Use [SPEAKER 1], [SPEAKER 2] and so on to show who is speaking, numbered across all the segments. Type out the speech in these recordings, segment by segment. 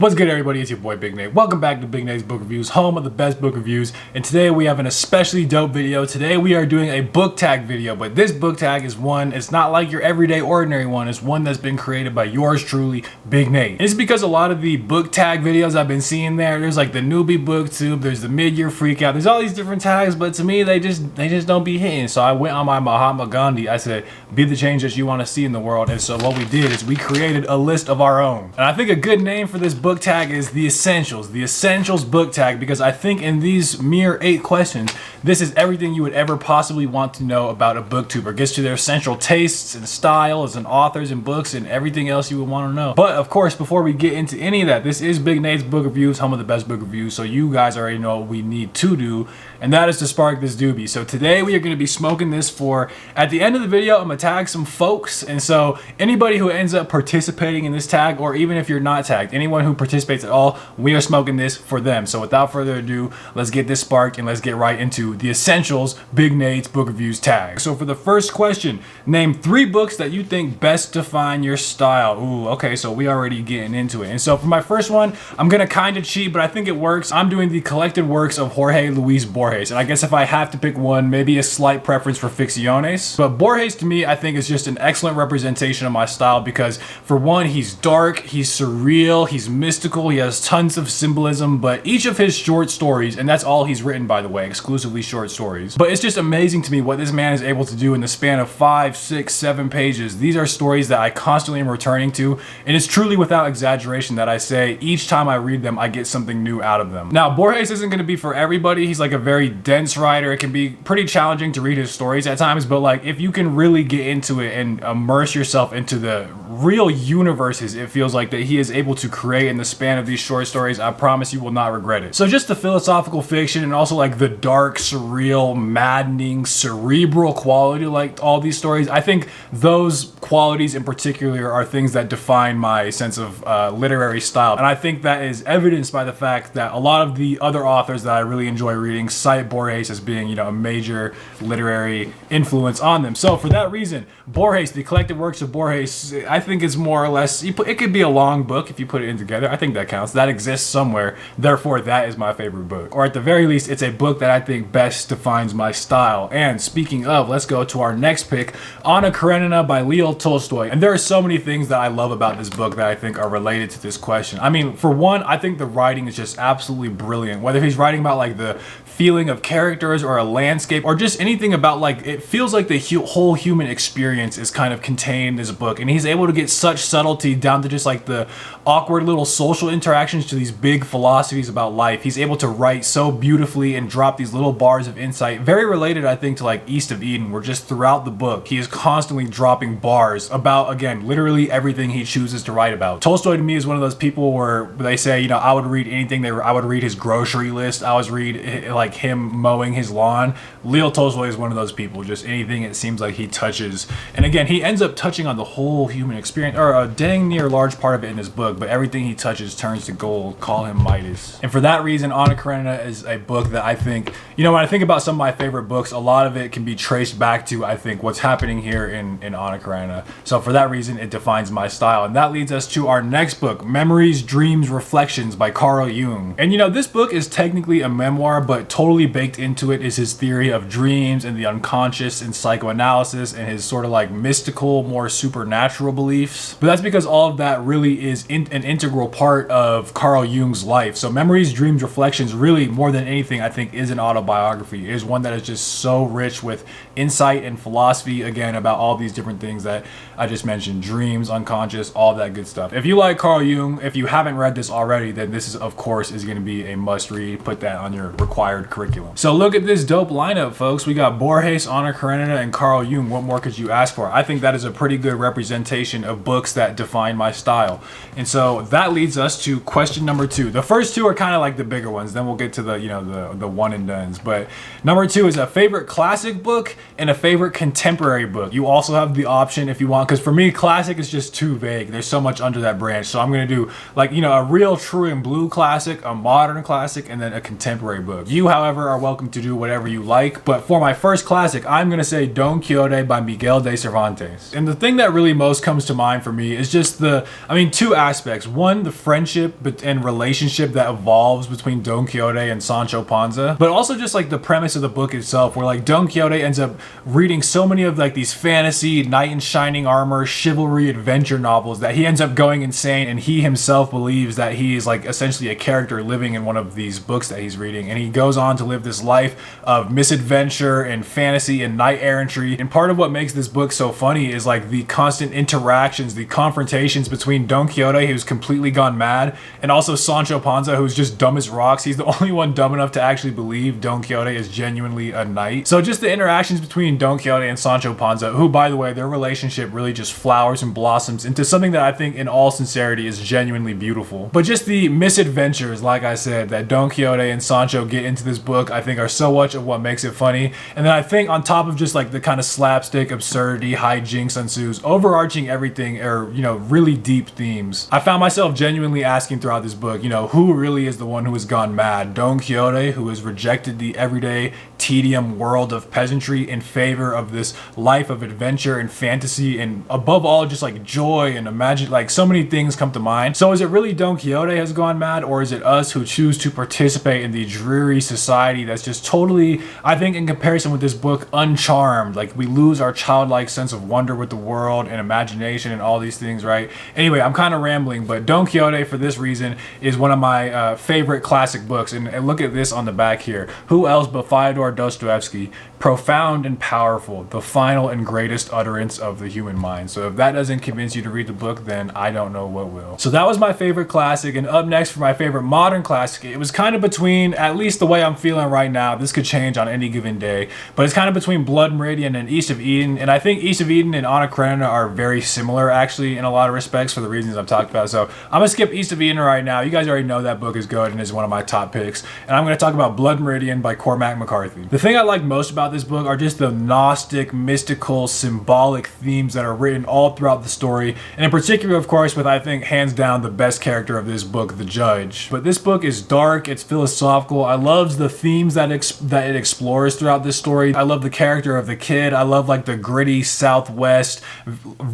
[SPEAKER 1] What's good, everybody? It's your boy Big Nate. Welcome back to Big Nate's Book Reviews, home of the best book reviews. And today we have an especially dope video. Today we are doing a book tag video, but this book tag is one, it's not like your everyday ordinary one. It's one that's been created by yours truly, Big Nate. And it's because a lot of the book tag videos I've been seeing there's like the newbie booktube, there's the mid-year freakout, there's all these different tags, but to me they just don't be hitting. So I went on my Mahatma Gandhi. I said, be the change that you want to see in the world. And so what we did is we created a list of our own. And I think a good name for this book tag is the essentials book tag, because I think in these mere 8 questions this is everything you would ever possibly want to know about a booktuber. Gets to their essential tastes and styles and authors and books and everything else you would want to know. But of course, before we get into any of that, this is Big Nate's Book Reviews, home of the best book reviews, so you guys already know what we need to do, and that is to spark this doobie. So today we are going to be smoking this for, at the end of the video I'm going to tag some folks, and so anybody who ends up participating in this tag, or even if you're not tagged, anyone who participates at all, we are smoking this for them. So without further ado, let's get this sparked and let's get right into the essentials Big Nate's Book Reviews tag. So for the first question, name 3 books that you think best define your style. Ooh, okay, so we already getting into it. And so for my first one, I'm gonna kind of cheat, but I think it works. I'm doing the collected works of Jorge Luis Borges, and I guess if I have to pick one, maybe a slight preference for ficciones. But Borges to me, I think, is just an excellent representation of my style, because for one, he's dark, he's surreal, he's mystical, he has tons of symbolism, but each of his short stories, and that's all he's written, by the way, exclusively short stories, but it's just amazing to me what this man is able to do in the span of 5, 6, 7 pages. These are stories that I constantly am returning to, and it's truly without exaggeration that I say each time I read them I get something new out of them. Now, Borges isn't going to be for everybody. He's like a very dense writer. It can be pretty challenging to read his stories at times, but like if you can really get into it and immerse yourself into the real universes it feels like that he is able to create in the span of these short stories, I promise you will not regret it. So just the philosophical fiction and also like the dark, surreal, maddening, cerebral quality, like all these stories, I think those qualities in particular are things that define my sense of literary style. And I think that is evidenced by the fact that a lot of the other authors that I really enjoy reading cite Borges as being, you know, a major literary influence on them. So for that reason, Borges, the collected works of Borges, I think is more or less, it could be a long book if you put it in together. I think that counts. That exists somewhere. Therefore, that is my favorite book. Or at the very least, it's a book that I think best defines my style. And speaking of, let's go to our next pick, Anna Karenina by Leo Tolstoy. And there are so many things that I love about this book that I think are related to this question. I mean, for one, I think the writing is just absolutely brilliant. Whether he's writing about like the feeling of characters or a landscape or just anything about, like, it feels like the whole human experience is kind of contained in this book, and he's able to get such subtlety down to just like the awkward little social interactions to these big philosophies about life. He's able to write so beautifully and drop these little bars of insight, very related I think to like East of Eden, where just throughout the book he is constantly dropping bars about, again, literally everything he chooses to write about. Tolstoy to me is one of those people where they say, you know, I would read anything. I would read his grocery list, I would read like him mowing his lawn. Leo Tolstoy is one of those people, just anything it seems like he touches. And again, he ends up touching on the whole human experience, or a dang near large part of it in his book, but everything he touches turns to gold. Call him Midas. And for that reason, Anna Karenina is a book that I think, you know, when I think about some of my favorite books, a lot of it can be traced back to, I think, what's happening here in Anna Karenina. So for that reason, it defines my style. And that leads us to our next book, Memories, Dreams, Reflections by Carl Jung. And you know, this book is technically a memoir, but totally baked into it is his theory of dreams and the unconscious and psychoanalysis and his sort of like mystical, more supernatural beliefs. But that's because all of that really is an integral part of Carl Jung's life. So Memories, Dreams, Reflections, really more than anything, I think, is an autobiography. It is one that is just so rich with insight and philosophy, again, about all these different things that I just mentioned, dreams, unconscious, all that good stuff. If you like Carl Jung, if you haven't read this already, then this is, of course, is going to be a must read. Put that on your required curriculum. So look at this dope lineup, folks. We got Borges, Anna Karenina, and Carl Jung. What more could you ask for? I think that is a pretty good representation of books that define my style. And so that leads us to question number 2. The first 2 are kind of like the bigger ones. Then we'll get to the, you know, the one and dones. But number 2 is a favorite classic book and a favorite contemporary book. You also have the option if you want, because for me, classic is just too vague. There's so much under that branch. So I'm going to do, like, you know, a real true and blue classic, a modern classic, and then a contemporary book. You, however, are welcome to do whatever you like. But for my first classic, I'm going to say Don Quixote by Miguel de Cervantes. And the thing that really most comes to mind for me is just two aspects. One, the friendship and relationship that evolves between Don Quixote and Sancho Panza, but also just like the premise of the book itself, where like Don Quixote ends up reading so many of like these fantasy, knight in shining armor, chivalry, adventure novels that he ends up going insane, and he himself believes that he is like essentially a character living in one of these books that he's reading, and he goes on to live this life of misadventure and fantasy and knight errantry. And part of what makes this book so funny is like the constant interactions, the confrontations between Don Quixote, who's completely gone mad, and also Sancho Panza, who's just dumb as rocks. He's the only one dumb enough to actually believe Don Quixote is genuinely a knight. So just the interactions between Don Quixote and Sancho Panza, who, by the way, their relationship really just flowers and blossoms into something that I think in all sincerity is genuinely beautiful. But just the misadventures, like I said, that Don Quixote and Sancho get into this book, I think are so much of what makes it funny. And then I think on top of just like the kind of slapstick absurdity, hijinks ensues, overarching everything are, you know, really deep themes. I found myself genuinely asking throughout this book, you know, who really is the one who has gone mad? Don Quixote, who has rejected the everyday tedium world of peasantry in favor of this life of adventure and fantasy, and above all just like joy and imagine, like so many things come to mind. So is it really Don Quixote has gone mad, or is it us who choose to participate in the dreary society that's just totally, I think in comparison with this book, uncharmed? Like we lose our childlike sense of wonder with the world and imagination and all these things, right? Anyway, I'm kind of rambling, but Don Quixote for this reason is one of my favorite classic books. And look at this on the back here. Who else but Fyodor Dostoevsky? Profound and powerful, the final and greatest utterance of the human mind. So if that doesn't convince you to read the book, then I don't know what will. So that was my favorite classic, and up next for my favorite modern classic, it was kind of between, at least the way I'm feeling right now, this could change on any given day, but it's kind of between Blood Meridian and East of Eden. And I think East of Eden and Anna Karenina are very similar actually in a lot of respects for the reasons I've talked about. So I'm gonna skip East of Eden right now. You guys already know that book is good and is one of my top picks, and I'm gonna talk about Blood Meridian by Cormac McCarthy. The thing I like most about this book are just the Gnostic, mystical, symbolic themes that are written all throughout the story, and in particular, of course, with I think hands down the best character of this book, the Judge. But this book is dark, it's philosophical. I love the themes that it explores throughout this story. I love the character of the kid. I love like the gritty Southwest,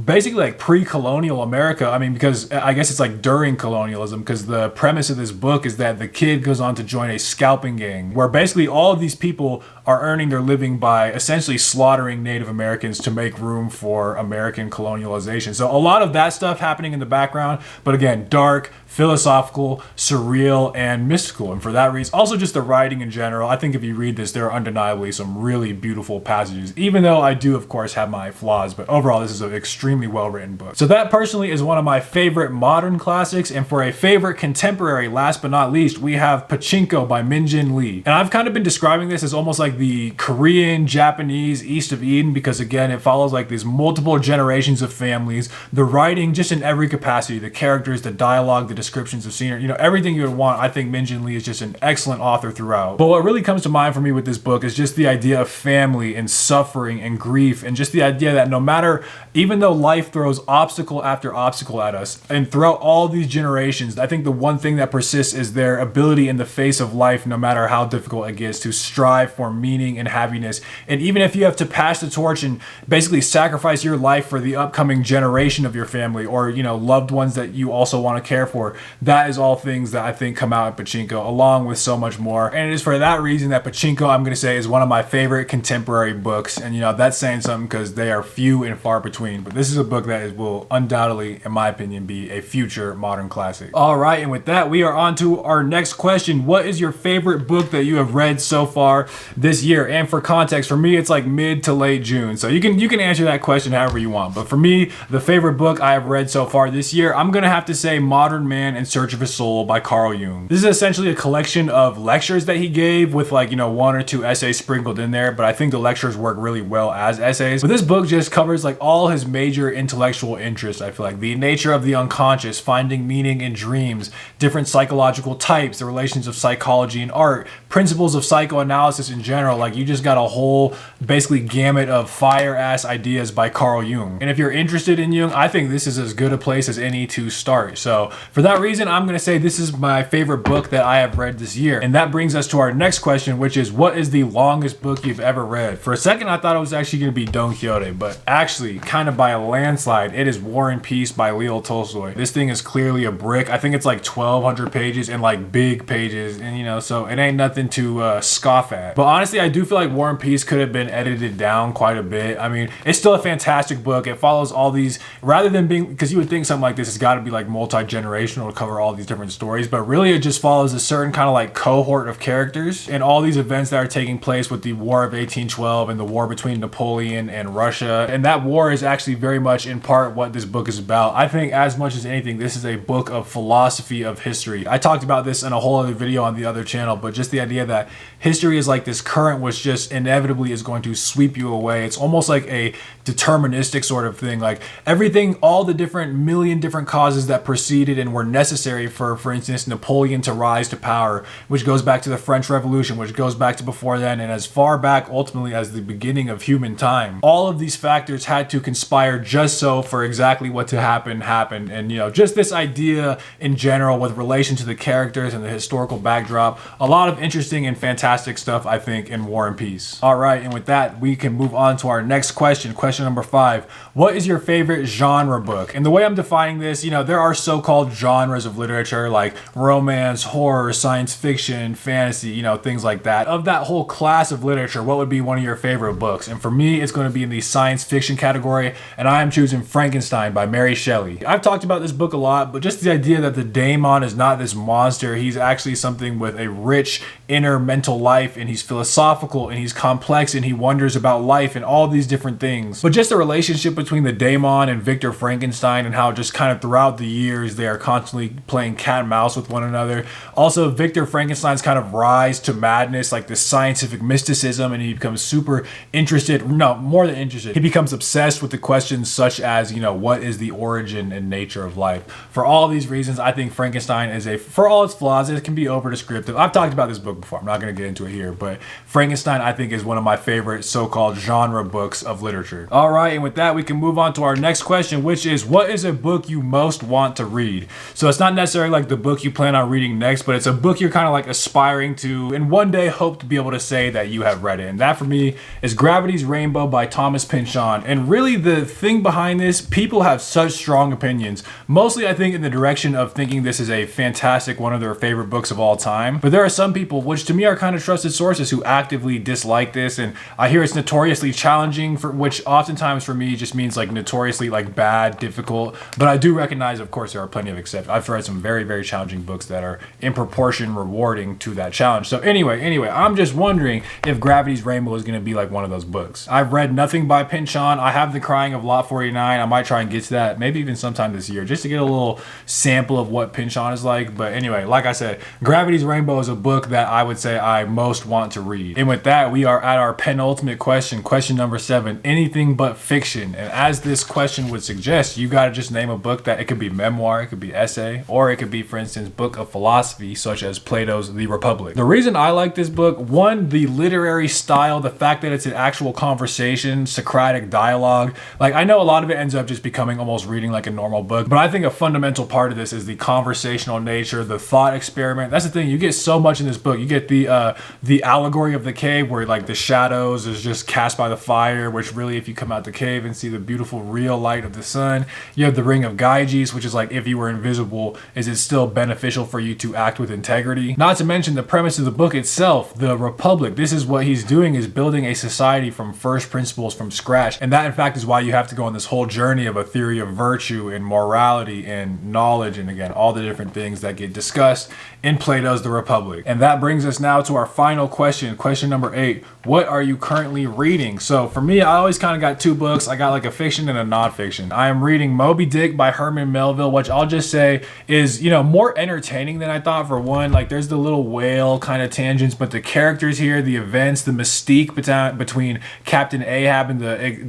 [SPEAKER 1] basically like pre-colonial America. I mean, because I guess it's like during colonialism, because the premise of this book is that the kid goes on to join a scalping gang where basically all of these people are earning their living by essentially slaughtering Native Americans to make room for American colonialization. So a lot of that stuff happening in the background, but again, dark, philosophical, surreal, and mystical. And for that reason, also just the writing in general, I think if you read this, there are undeniably some really beautiful passages, even though I do, of course, have my flaws, but overall, this is an extremely well-written book. So that personally is one of my favorite modern classics, and for a favorite contemporary, last but not least, we have Pachinko by Min-Jin Lee. And I've kind of been describing this as almost like the Korean, Japanese East of Eden, because again, it follows like these multiple generations of families, the writing just in every capacity, the characters, the dialogue, the descriptions of scenery, you know, everything you would want. I think Min-Jin Lee is just an excellent author throughout. But what really comes to mind for me with this book is just the idea of family and suffering and grief, and just the idea that no matter, even though life throws obstacle after obstacle at us, and throughout all these generations, I think the one thing that persists is their ability in the face of life, no matter how difficult it gets, to strive for meaning and happiness. And even if you have to pass the torch and basically sacrifice your life for the upcoming generation of your family, or, you know, loved ones that you also want to care for, that is all things that I think come out in Pachinko, along with so much more. And it is for that reason that Pachinko, I'm going to say, is one of my favorite contemporary books. And, you know, that's saying something because they are few and far between. But this is a book that will undoubtedly, in my opinion, be a future modern classic. All right, and with that, we are on to our next question. What is your favorite book that you have read so far this year? And for context, for me, it's like mid to late June. So you can answer that question however you want. But for me, the favorite book I have read so far this year, I'm going to have to say Modern Man in Search of His Soul by Carl Jung. This is essentially a collection of lectures that he gave with, like, you know, one or two essays sprinkled in there, but I think the lectures work really well as essays. But this book just covers like all his major intellectual interests. I feel like the nature of the unconscious, finding meaning in dreams, different psychological types, the relations of psychology and art, principles of psychoanalysis in general, like you just got a whole basically gamut of fire ass ideas by Carl Jung. And if you're interested in Jung, I think this is as good a place as any to start. So for that reason, I'm gonna say this is my favorite book that I have read this year. And that brings us to our next question, which is, what is the longest book you've ever read? For a second, I thought it was actually gonna be Don Quixote, but actually, kind of by a landslide, it is War and Peace by Leo Tolstoy. This thing is clearly a brick. I think it's like 1,200 pages and like big pages, and you know, so it ain't nothing to scoff at. But honestly, I do feel like War and Peace could have been edited down quite a bit. I mean, it's still a fantastic book. It follows all these, rather than being, because you would think something like this has got to be like multi-generational to cover all these different stories, but really it just follows a certain kind of like cohort of characters and all these events that are taking place with the War of 1812 and the war between Napoleon and Russia. And that war is actually very much in part what this book is about. I think as much as anything, this is a book of philosophy of history. I talked about this in a whole other video on the other channel, but just the idea that history is like this current which just inevitably is going to sweep you away. It's almost like a deterministic sort of thing. Like everything, all the different million different causes that preceded and were necessary for instance, Napoleon to rise to power, which goes back to the French Revolution, which goes back to before then, and as far back ultimately as the beginning of human time. All of these factors had to conspire just so for exactly what to happen happened. And you know, just this idea in general with relation to the characters and the historical backdrop, a lot of interesting and fantastic stuff, I think, in War and Peace. All right, and with that, we can move on to our next question. Question number 5. What is your favorite genre book? And the way I'm defining this, you know, there are so-called genres of literature like romance, horror, science fiction, fantasy, you know, things like that. Of that whole class of literature, what would be one of your favorite books? And for me, it's going to be in the science fiction category, and I am choosing Frankenstein by Mary Shelley. I've talked about this book a lot, but just the idea that the daemon is not this monster, he's actually something with a rich inner mental life, and he's philosophical and he's complex and he wonders about life and all these different things. But just the relationship between the daemon and Victor Frankenstein and how just kind of throughout the years they are constantly playing cat and mouse with one another. Also, Victor Frankenstein's kind of rise to madness, like this scientific mysticism, and he becomes super interested, no, more than interested. He becomes obsessed with the questions such as, you know, what is the origin and nature of life? For all these reasons, I think Frankenstein is for all its flaws, it can be over descriptive. I've talked about this book before, I'm not going to get into it here, but Frankenstein, I think, is one of my favorite so-called genre books of literature. All right, and with that, we can move on to our next question, which is, what is a book you most want to read? So it's not necessarily like the book you plan on reading next, but it's a book you're kind of like aspiring to and one day hope to be able to say that you have read it. And that for me is Gravity's Rainbow by Thomas Pynchon. And really the thing behind this, people have such strong opinions, mostly I think in the direction of thinking this is a fantastic, one of their favorite books of all time. But there are some people, which to me are kind of trusted sources, who actively dislike this. And I hear it's notoriously challenging, for which oftentimes for me just means like notoriously like bad, difficult. But I do recognize, of course, there are plenty of exceptions. I've read some very, very challenging books that are in proportion rewarding to that challenge. So anyway, I'm just wondering if Gravity's Rainbow is going to be like one of those books. I've read nothing by Pynchon. I have The Crying of Lot 49. I might try and get to that, maybe even sometime this year, just to get a little sample of what Pynchon is like. But anyway, like I said, Gravity's Rainbow is a book that I would say I most want to read. And with that, we are at our penultimate question, question number 7, anything but fiction. And as this question would suggest, you got to just name a book that it could be memoir, it could be essay, or it could be, for instance, book of philosophy, such as Plato's The Republic. The reason I like this book, one, the literary style, the fact that it's an actual conversation, Socratic dialogue. Like, I know a lot of it ends up just becoming almost reading like a normal book, but I think a fundamental part of this is the conversational nature, the thought experiment. That's the thing, you get so much in this book. You get the allegory of the cave, where like the shadows is just cast by the fire, which really, if you come out the cave and see the beautiful real light of the sun. You have the ring of Gyges, which is like, if you were invisible, is it still beneficial for you to act with integrity? Not to mention the premise of the book itself, the Republic. This is what he's doing, is building a society from first principles, from scratch. And that in fact is why you have to go on this whole journey of a theory of virtue and morality and knowledge, and again, all the different things that get discussed in Plato's The Republic. And that brings us now to our final question, question number 8. What are you currently reading? So for me, I always kind of got 2 books. I got like a fiction and a nonfiction. I am reading Moby Dick by Herman Melville, which I'll just say is, you know, more entertaining than I thought. For one, like there's the little whale kind of tangents, but the characters here, the events, the mystique between Captain Ahab and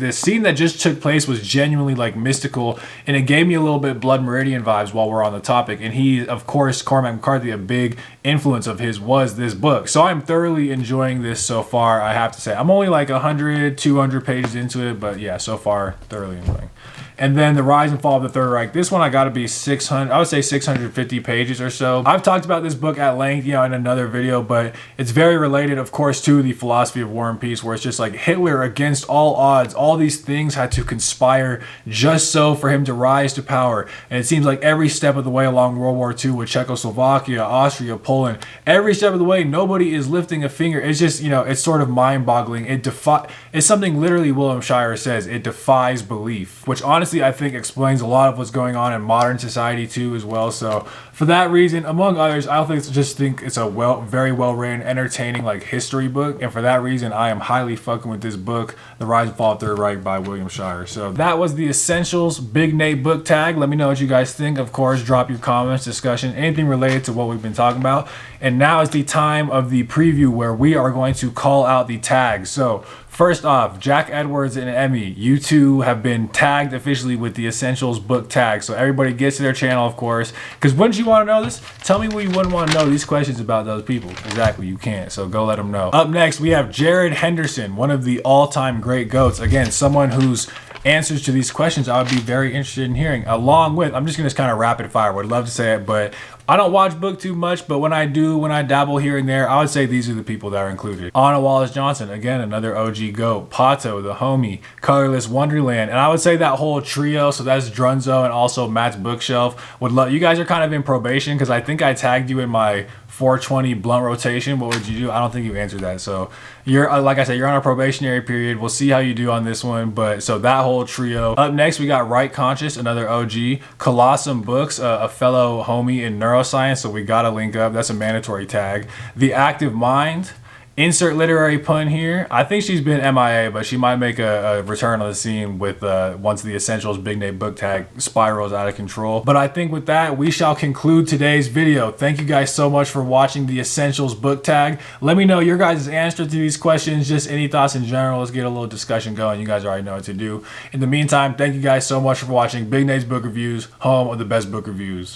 [SPEAKER 1] the scene that just took place was genuinely like mystical, and it gave me a little bit Blood Meridian vibes while we're on the topic. And he, of course, Cormac McCarthy, a big influence of his was this book. So I'm thoroughly enjoying this so far, I have to say. I'm only like 100, 200 pages into it, but yeah, so far thoroughly enjoying. And then The Rise and Fall of the Third Reich. This one I gotta be 600, I would say 650 pages or so. I've talked about this book at length, you know, in another video, but it's very related, of course, to the philosophy of War and Peace, where it's just like Hitler, against all odds, all these things had to conspire just so for him to rise to power. And it seems like every step of the way along World War II with Czechoslovakia, Austria, Poland, every step of the way, nobody is lifting a finger. It's just, you know, it's sort of mind-boggling. It's something literally William Shirer says, it defies belief, which honestly I think explains a lot of what's going on in modern society too as well. So for that reason, among others, I just think it's a very well written, entertaining like history book, and for that reason I am highly fucking with this book, The Rise and Fall of the Third Reich by William Shirer. So that was the Essentials Big Nate book tag. Let me know what you guys think. Of course, drop your comments, discussion, anything related to what we've been talking about. And now is the time of the preview where we are going to call out the tags. So first off, Jack Edwards and Emmy, you two have been tagged officially with the Essentials book tag. So everybody gets to their channel, of course, because wouldn't you want to know this? Tell me what you wouldn't want to know these questions about those people. Exactly, you can't, so go let them know. Up next, we have Jared Henderson, one of the all-time great GOATs. Again, someone whose answers to these questions I would be very interested in hearing, along with, I'm just going to kind of rapid fire, would love to say it, but I don't watch BookTube much, but when I do, when I dabble here and there, I would say these are the people that are included. Anna Wallace Johnson, again, another OG GOAT. Pato, the homie. Colorless Wonderland. And I would say that whole trio, so that's Drunzo and also Matt's Bookshelf. Would love, you guys are kind of in probation because I think I tagged you in my 420 blunt rotation. What would you do? I don't think you answered that. So you're, like I said, you're on a probationary period. We'll see how you do on this one. But so that whole trio. Up next, we got Right Conscious, another OG. Colossum Books, a fellow homie in neuroscience. So we got to link up. That's a mandatory tag. The Active Mind. Insert literary pun here. I think she's been MIA, but she might make a return on the scene with once the Essentials Big Nate book tag spirals out of control. But I think with that, we shall conclude today's video. Thank you guys so much for watching the Essentials book tag. Let me know your guys' answer to these questions, just any thoughts in general. Let's get a little discussion going. You guys already know what to do. In the meantime, thank you guys so much for watching Big Nate's Book Reviews, home of the best book reviews.